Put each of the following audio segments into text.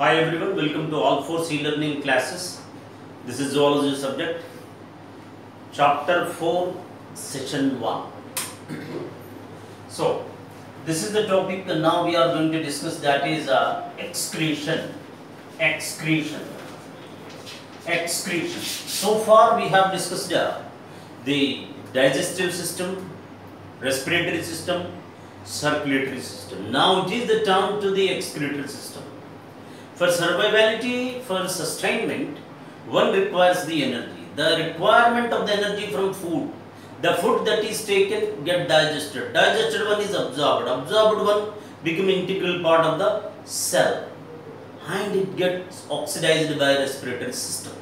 Hi everyone, welcome to all 4 C-Learning classes. This is zoology subject, chapter 4, session 1. So, this is the topic now we are going to discuss, that is excretion. So far we have discussed the digestive system, respiratory system, circulatory system. Now it is the turn to the excretory system. For survivability, for sustainment, one requires the energy. The requirement of the energy from food. The food that is taken get digested. Digested one is absorbed. Absorbed one become integral part of the cell. And it gets oxidized by respiratory system.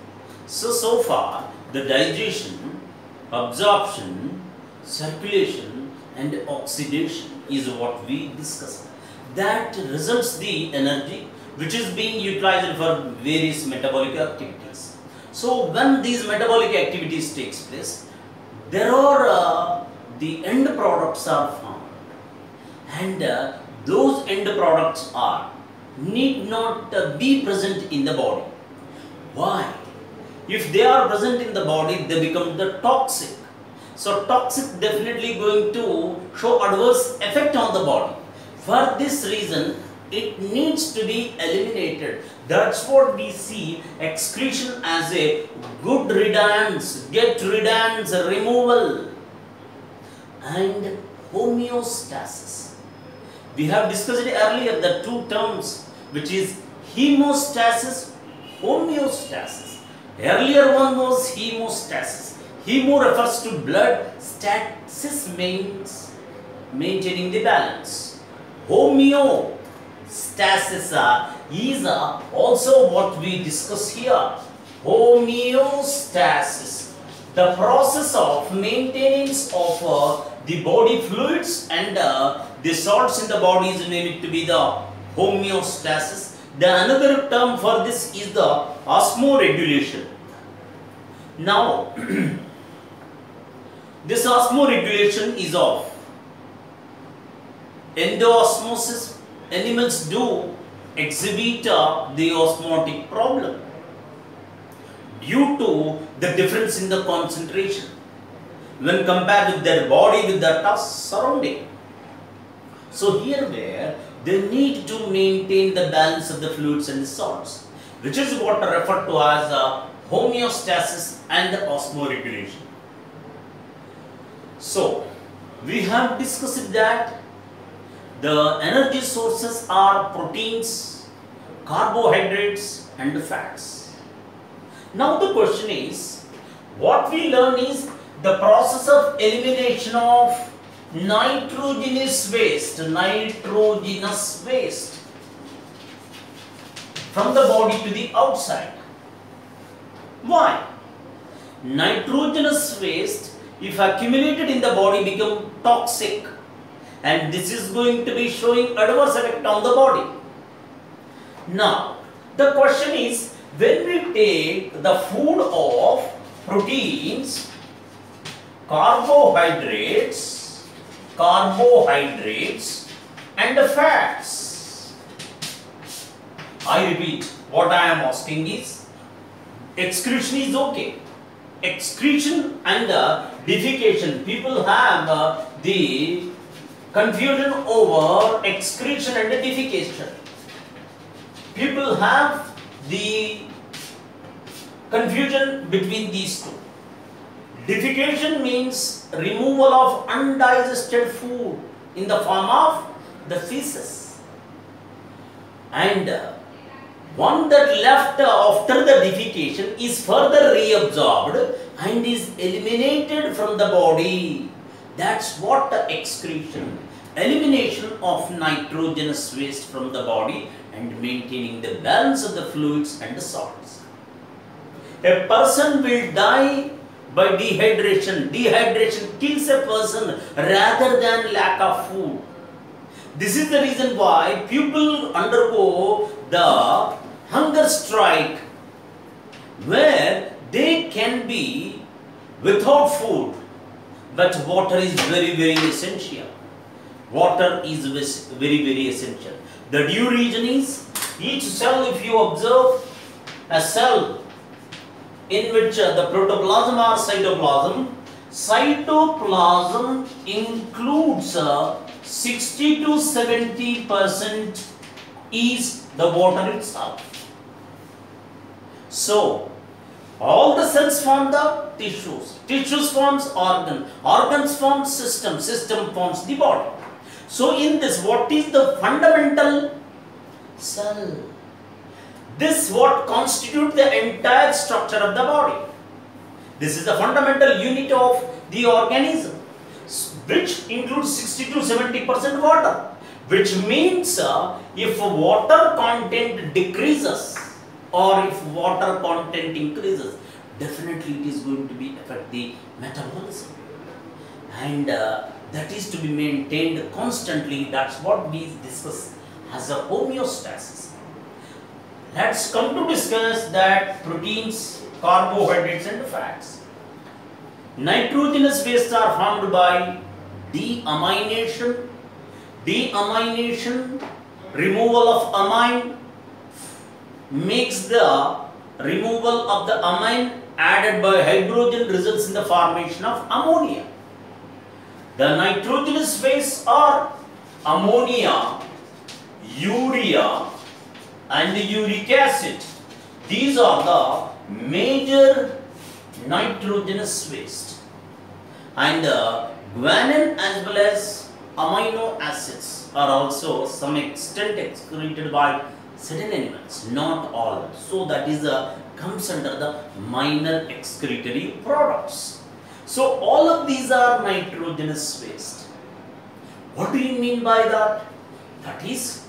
So far, the digestion, absorption, circulation and oxidation is what we discussed. That results the energy which is being utilized for various metabolic activities. So when these metabolic activities takes place, there are the end products are found, and those end products need not be present in the body. Why? If they are present in the body, they become the toxic. So toxic definitely going to show adverse effect on the body. For this reason, it needs to be eliminated. That's what we see excretion as a good riddance, get riddance, removal, and homeostasis. We have discussed earlier the two terms, which is hemostasis, homeostasis. Earlier one was hemostasis. Hemo refers to blood, stasis means maintaining the balance. Homeostasis is also what we discuss here. Homeostasis, the process of maintenance of the body fluids and the salts in the body is named to be the homeostasis. The another term for this is the osmoregulation. Now, this osmoregulation is of endoosmosis. Animals do exhibit the osmotic problem due to the difference in the concentration when compared with their body with the surrounding. So here where they need to maintain the balance of the fluids and the salts, which is what are referred to as homeostasis and osmoregulation. So we have discussed that the energy sources are proteins, carbohydrates and fats. Now the question is, what we learn is the process of elimination of nitrogenous waste from the body to the outside. Why? Nitrogenous waste, if accumulated in the body, become toxic. And this is going to be showing adverse effect on the body. Now, the question is, when we take the food of proteins, carbohydrates and fats. I repeat, what I am asking is, excretion is okay. Excretion and defecation, people have the confusion over excretion and defecation. People have the confusion between these two. Defecation means removal of undigested food in the form of the feces. And one that left after the defecation is further reabsorbed and is eliminated from the body. That's what the excretion, elimination of nitrogenous waste from the body and maintaining the balance of the fluids and the salts. A person will die by dehydration. Dehydration kills a person rather than lack of food. This is the reason why people undergo the hunger strike, where they can be without food. But water is very, very essential. Water is very, very essential. The due reason is Each cell, if you observe a cell in which the protoplasm or cytoplasm includes 60 to 70% is the water itself. So, all the cells form the tissues forms organs form system forms the body. So, in this, what is the fundamental cell? This what constitutes the entire structure of the body. This is the fundamental unit of the organism, which includes 60 to 70% water, which means if water content decreases or if water content increases, definitely it is going to be affect the metabolism, and that is to be maintained constantly. That's what we discuss as a homeostasis. Let's come to discuss that proteins, carbohydrates and fats. Nitrogenous wastes are formed by deamination, removal of amine makes the removal of the amine added by hydrogen results in the formation of ammonia. The nitrogenous wastes are ammonia, urea and uric acid. These are the major nitrogenous waste, and guanine as well as amino acids are also some extent excreted by certain animals, not all. So that is comes under the minor excretory products. So all of these are nitrogenous waste. What do you mean by that? That is,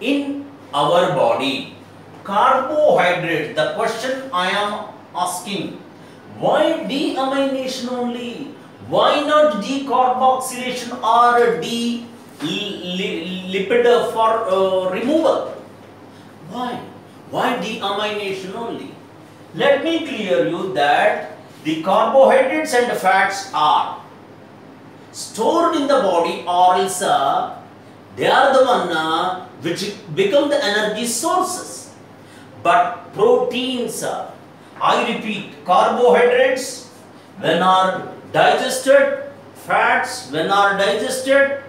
in our body, carbohydrate, the question I am asking, why deamination only? Why not decarboxylation or lipid for removal? Why? Why deamination only? Let me clear you that the carbohydrates and fats are stored in the body, or else they are the one which become the energy sources. But proteins, I repeat, carbohydrates when are digested, fats when are digested,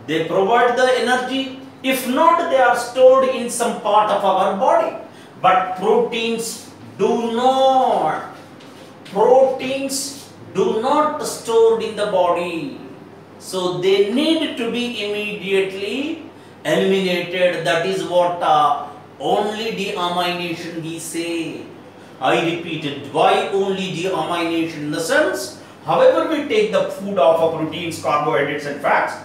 they provide the energy. If not, they are stored in some part of our body. But proteins do not stored in the body. So they need to be immediately eliminated. That is what only deamination we say. I repeated, why only deamination? In the sense, however we take the food of proteins, carbohydrates and fats.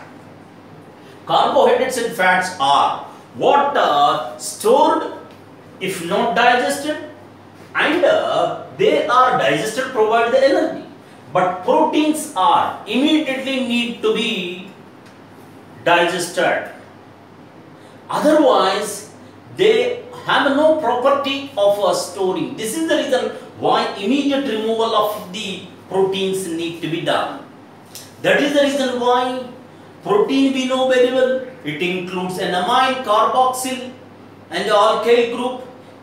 Carbohydrates and fats are what are stored if not digested, and they are digested, provide the energy. But proteins are immediately need to be digested. Otherwise, they have no property of storing. This is the reason why immediate removal of the proteins need to be done. That is the reason why protein we know very well. It includes an amine, carboxyl and the alkyl group.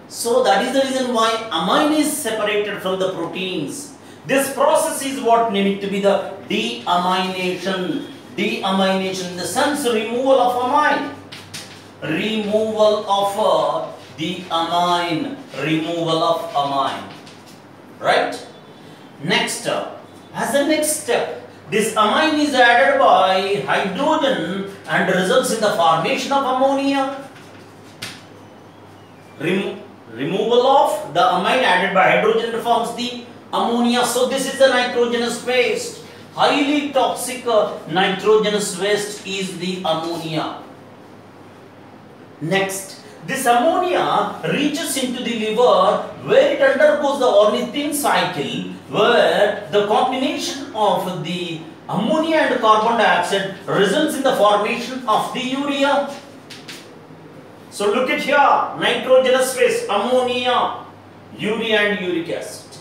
So that is the reason why amine is separated from the proteins. This process is what needs to be the deamination. Deamination in the sense removal of amine. Removal of the amine. Removal of amine. Right? Next, as a next step, this amine is added by hydrogen and results in the formation of ammonia. Removal of the amine added by hydrogen forms the ammonia. So this is the nitrogenous waste. Highly toxic nitrogenous waste is the ammonia. Next, this ammonia reaches into the liver where it undergoes the ornithine cycle, where the combination of the ammonia and carbon dioxide results in the formation of the urea. So look at here, nitrogenous waste, ammonia, urea and uric acid.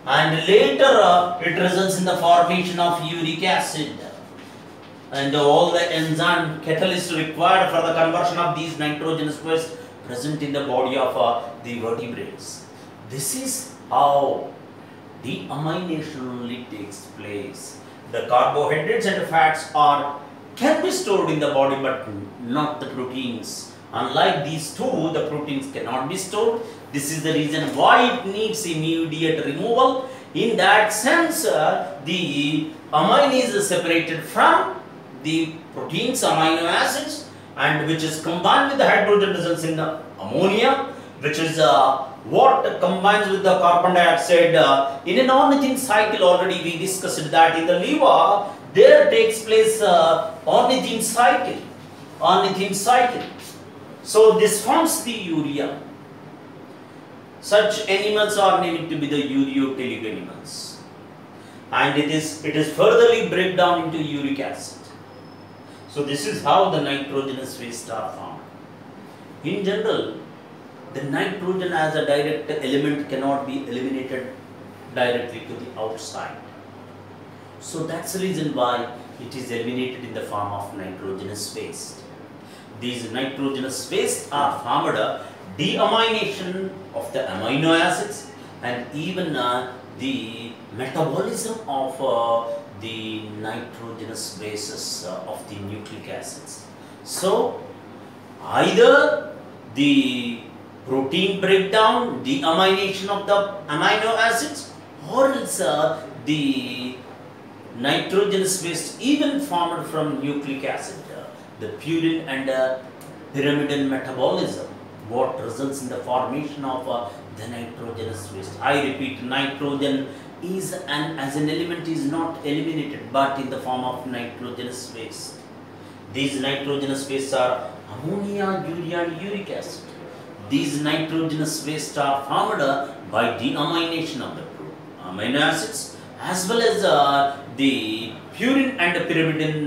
And later it results in the formation of uric acid. And all the enzyme catalysts required for the conversion of these nitrogenous waste present in the body of the vertebrates. This is how deamination only takes place. The carbohydrates and fats can be stored in the body, but not the proteins. Unlike these two, the proteins cannot be stored. This is the reason why it needs immediate removal. In that sense, the amine is separated from the proteins, amino acids, and which is combined with the hydrogen results in the ammonia, which is what combines with the carbon dioxide in an ornithine cycle. Already we discussed that in the liver there takes place ornithine cycle. So this forms the urea. Such animals are named to be the ureotelic animals, and it is furtherly break down into uric acid. So this is how the nitrogenous wastes are formed. In general, the nitrogen as a direct element cannot be eliminated directly to the outside. So that's the reason why it is eliminated in the form of nitrogenous waste. These nitrogenous wastes are formed deamination of the amino acids and even the metabolism of the nitrogenous bases of the nucleic acids. So either the protein breakdown, deamination of the amino acids, or else the nitrogenous waste even formed from nucleic acid, the purine and pyrimidine metabolism, what results in the formation of the nitrogenous waste. I repeat, nitrogen is as an element is not eliminated but in the form of nitrogenous waste. These nitrogenous wastes are ammonia, urea and uric acid. These nitrogenous wastes are formed by deamination of the amino acids as well as the purine and pyrimidine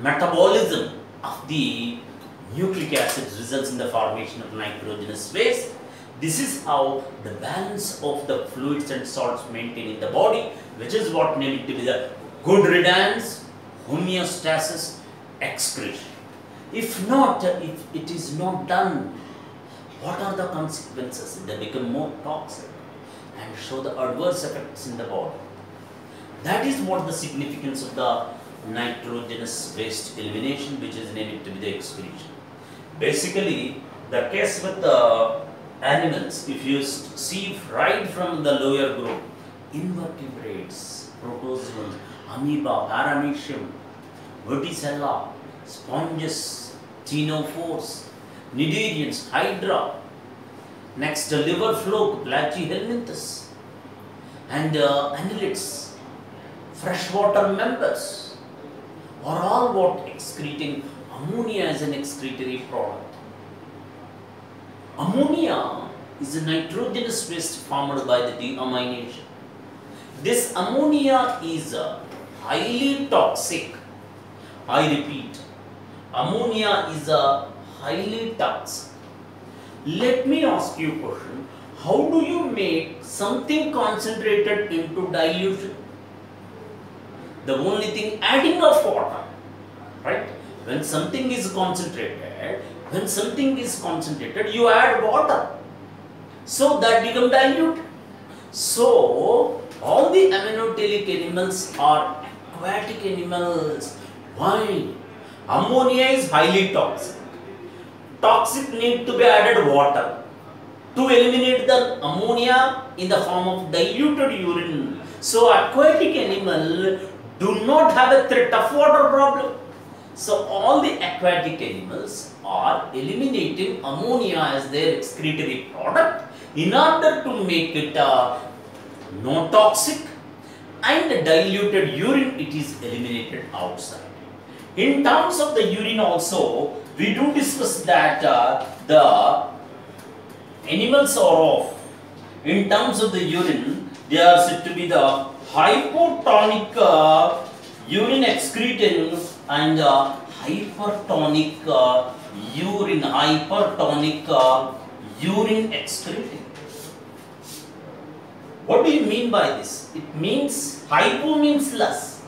metabolism of the nucleic acids results in the formation of nitrogenous waste. This is how the balance of the fluids and salts maintained in the body, which is what named to be the good riddance, homeostasis, excretion. If not, if it is not done, what are the consequences? They become more toxic and show the adverse effects in the body. That is what the significance of the nitrogenous waste elimination, which is named to be the excretion. Basically, the case with the animals, if you see right from the lower group, invertebrates, protozoans, amoeba, paramecium, verticella, sponges, ctenophores, cnidarians, hydra, next liver fluke, platyhelminthes, and annelids, freshwater members, are all what excreting ammonia as an excretory product. Ammonia is a nitrogenous waste formed by the deamination. This ammonia is highly toxic. I repeat, ammonia is highly toxic. Let me ask you a question. How do you make something concentrated into dilution? The only thing, adding of water, right? When something is concentrated, you add water, so that becomes dilute. So all the aminotelic animals are aquatic animals. Why? Ammonia is highly toxic. Toxic need to be added water to eliminate the ammonia in the form of diluted urine. So aquatic animal do not have a threat of water problem. So all the aquatic animals are eliminating ammonia as their excretory product in order to make it non toxic, and diluted urine it is eliminated outside. In terms of the urine also, we do discuss that the animals are of, in terms of the urine, they are said to be the hypotonic urine excreting and hypertonic urine excreting. What do you mean by this? It means hypo means less,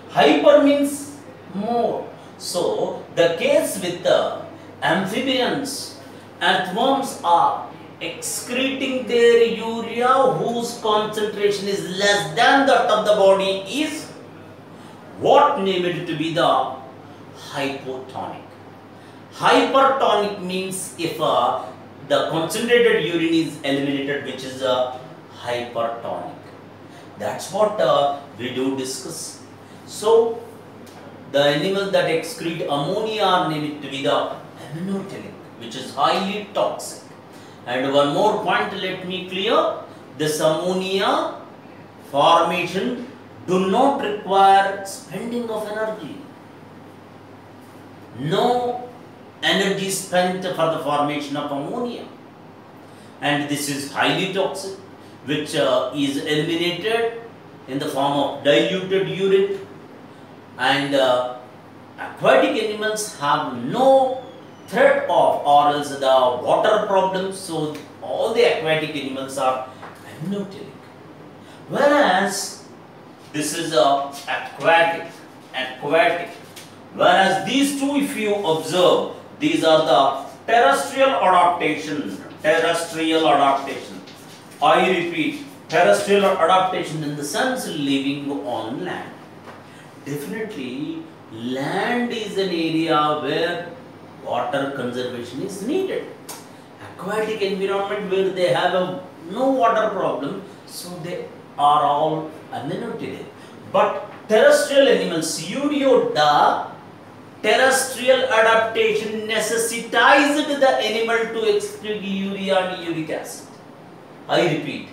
hyper means more. So the case with the amphibians, Earthworms are excreting their urea whose concentration is less than that of the body is what named to be the hypotonic. Hypertonic means if the concentrated urine is eliminated, which is hypertonic. That's what we do discuss. So, the animals that excrete ammonia are named to be the aminotelic, which is highly toxic. And one more point let me clear, this ammonia formation do not require spending of energy. No energy spent for the formation of ammonia. And this is highly toxic, which is eliminated in the form of diluted urine. And aquatic animals have no threat of or else the water problems, so all the aquatic animals are aminotelic. Whereas this is aquatic. Whereas these two, if you observe, these are the terrestrial adaptation. I repeat, terrestrial adaptation in the sense living on land. Definitely, land is an area where water conservation is needed. Aquatic environment where they have no water problem, so they are all aminotelic. But terrestrial animals, Euryota, terrestrial adaptation necessitated the animal to excrete urea and uric acid. I repeat,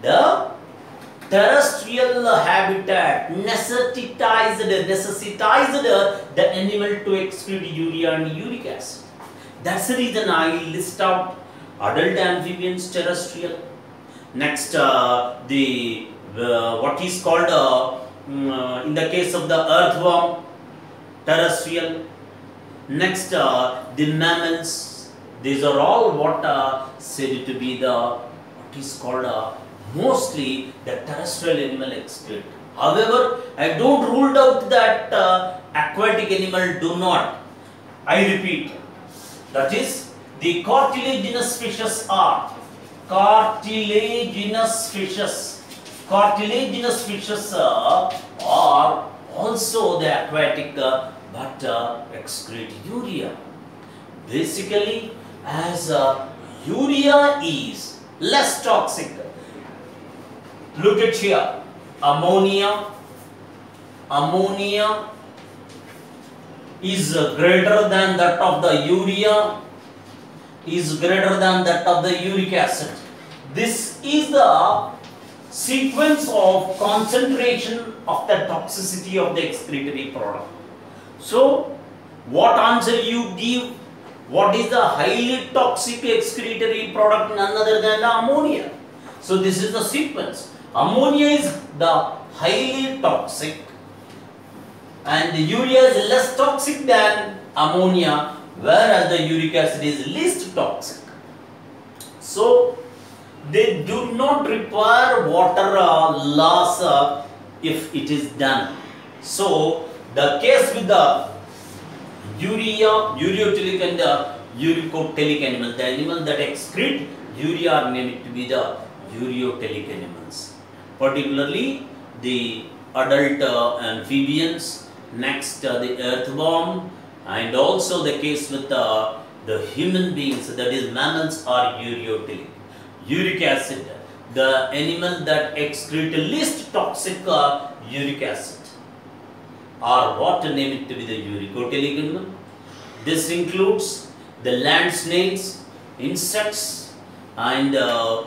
the terrestrial habitat necessitized the animal to excrete urea and uric acid. That's the reason I list out adult amphibians terrestrial. Next, what is called in the case of the earthworm terrestrial. Next, the mammals. These are all what said to be the what is called mostly the terrestrial animal excrete. However, I don't rule out that aquatic animal do not. I repeat, that is the cartilaginous fishes are cartilaginous fishes are also the aquatic but excrete urea. Basically, as urea is less toxic. Look at here, ammonia is greater than that of the urea, is greater than that of the uric acid. This is the sequence of concentration of the toxicity of the excretory product. So, what answer you give? What is the highly toxic excretory product? None other than the ammonia. So, this is the sequence. Ammonia is the highly toxic and the urea is less toxic than ammonia, whereas the uric acid is least toxic. So, they do not require water loss if it is done. So, the case with the ureotelic and uricotelic animals, the animals that excrete urea are named to be the ureotelic animals. Particularly the adult amphibians, next the earthworm, and also the case with the human beings, that is mammals, are ureotelic. Uric acid, the animal that excrete least toxic uric acid, are what named to be the uricotelic animal. This includes the land snails, insects, and the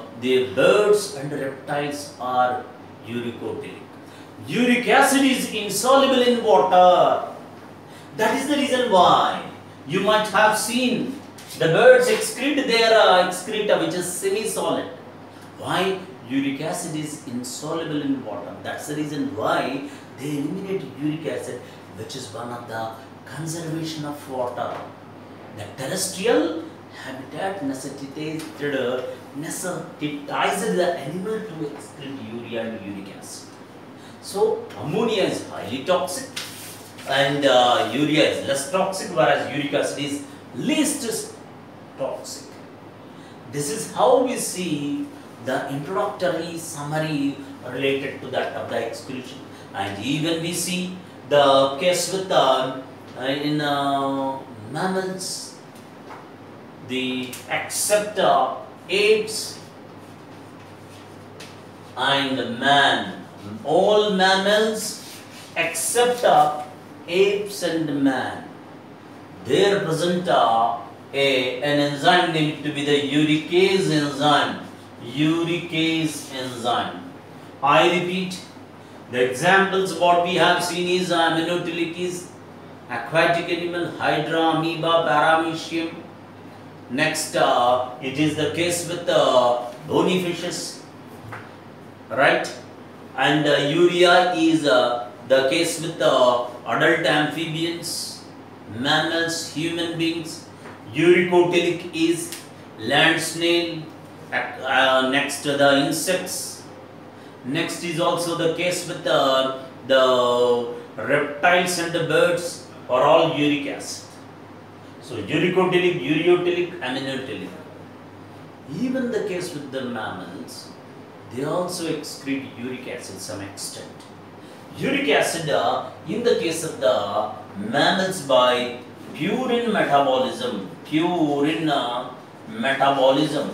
birds and reptiles are uricotelic. Uric acid is insoluble in water. That is the reason why you might have seen the birds excrete their excreta, which is semi-solid. Why? Uric acid is insoluble in water. That's the reason why they eliminate uric acid, which is one of the conservation of water. The terrestrial habitat necessitates the animal to excrete urea and uric acid. So, ammonia is highly toxic and urea is less toxic, whereas uric acid is least toxic. This is how we see the introductory summary related to that of the exclusion. And even we see the case with in mammals, the except apes and man, all mammals except apes and man, they represent an enzyme named to be the uricase enzyme. Uricase enzyme. I repeat, the examples what we have seen is aminotylic is aquatic animal, hydra, amoeba, paramecium. Next, it is the case with bony fishes, right? And urea is the case with adult amphibians, mammals, human beings. Uricotylic is land snail. Next, the insects. Next is also the case with the reptiles and the birds are all uric acid. So uricotylic, ureotylic, aminotylic. Even the case with the mammals, they also excrete uric acid to some extent. Uric acid in the case of the mammals by purine metabolism. Purine metabolism.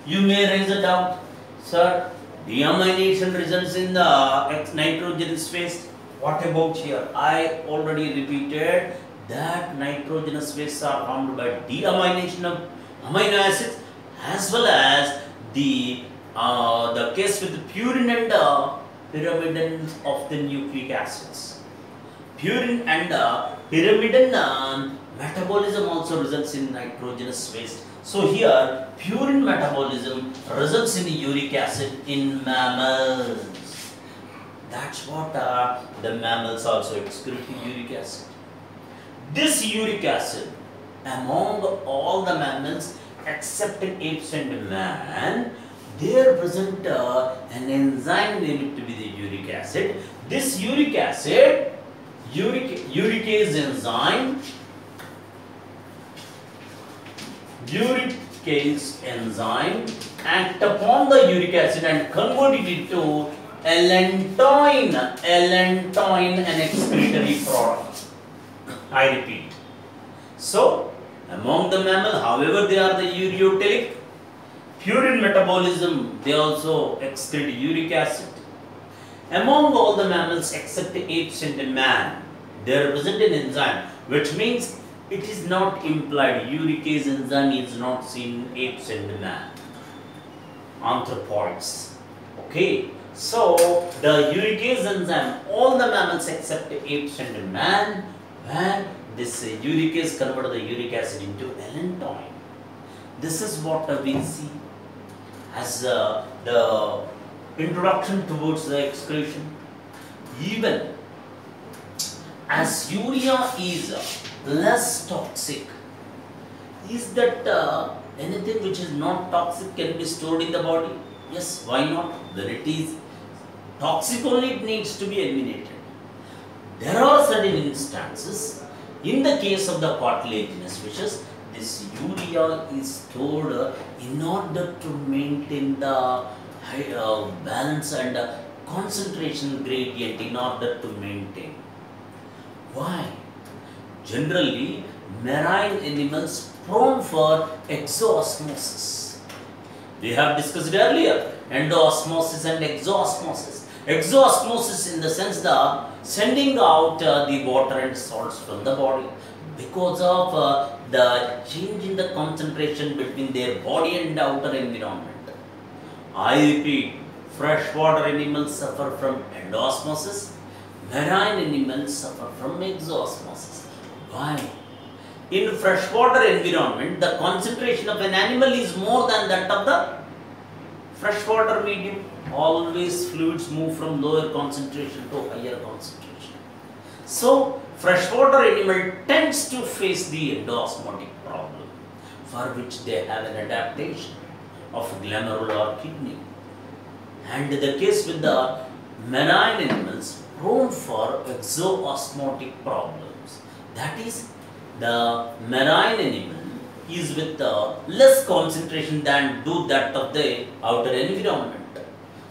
You may raise a doubt, sir, deamination results in the nitrogenous phase. What about here? I already repeated that nitrogenous phases are formed by deamination of amino acids as well as the case with the purine and pyrimidine of the nucleic acids. Purine and pyrimidine metabolism also results in nitrogenous phase. So here, purine metabolism results in uric acid in mammals. That's what the mammals also excrete uric acid. This uric acid, among all the mammals except apes and man, they represent an enzyme named to be the uric acid. This uric acid, uricase enzyme, act upon the uric acid and convert it into allantoin, an excretory product. I repeat. So, among the mammal, however they are the ureotylic, purine metabolism, they also excrete uric acid. Among all the mammals except apes and man, they represent an enzyme, which means it is not implied. Uricase enzyme is not seen in apes and man, anthropoids. Okay, so the uricase enzyme, all the mammals except apes and man, when this uricase convert the uric acid into allantoin. This is what we see as the introduction towards the excretion. Even as urea is less toxic, is that anything which is not toxic can be stored in the body? Yes, why not? When it is toxic only, it needs to be eliminated. There are certain instances, in the case of the cartilaginous fishes, this urea is stored in order to maintain the balance and concentration gradient in order to maintain. Why? Generally, marine animals prone for exoosmosis. We have discussed earlier endoosmosis and exoosmosis. Exoosmosis in the sense that sending out the water and salts from the body because of the change in the concentration between their body and the outer environment. I repeat, freshwater animals suffer from endoosmosis, marine animals suffer from exoosmosis. Why? In freshwater environment, the concentration of an animal is more than that of the freshwater medium. Always fluids move from lower concentration to higher concentration. So, freshwater animal tends to face the endoosmotic problem, for which they have an adaptation of glomerular kidney. And the case with the marine animals prone for exoosmotic problems. That is, The marine animal is with less concentration than do that of the outer environment.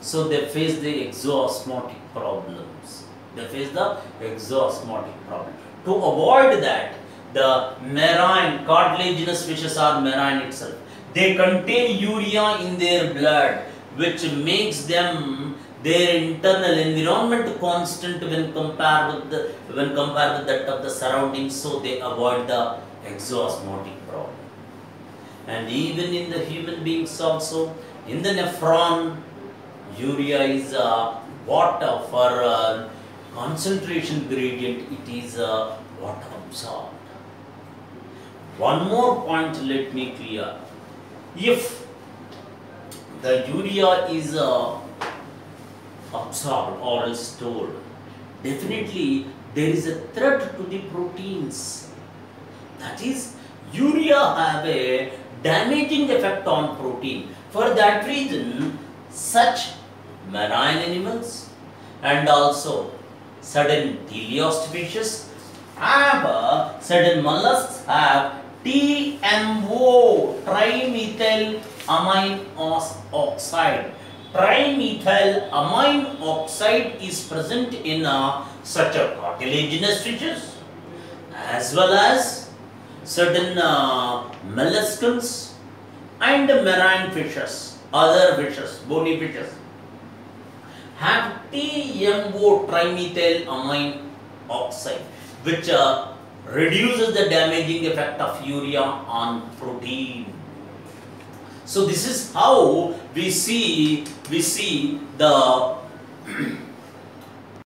So they face the exosmotic problems. They face the exosmotic problem. To avoid that, the marine cartilaginous fishes are marine itself. They contain urea in their blood, which makes them their internal environment constant when compared with that of the surroundings. So they avoid the exosmotic problem. And even in the human beings also, in the nephron, urea is what for concentration gradient it is what absorbed. One more point let me clear. If the urea is absorbed or stored, definitely there is a threat to the proteins. That is, urea have a damaging effect on protein. For that reason, such marine animals and also certain teleost fishes have certain mollusks have TMO, trimethyl amine oxide. Trimethyl amine oxide is present in such a cartilaginous fishes as well as certain molluscans and marine fishes, other fishes, bony fishes have TMO, trimethyl amine oxide, which reduces the damaging effect of urea on protein. So this is how we see the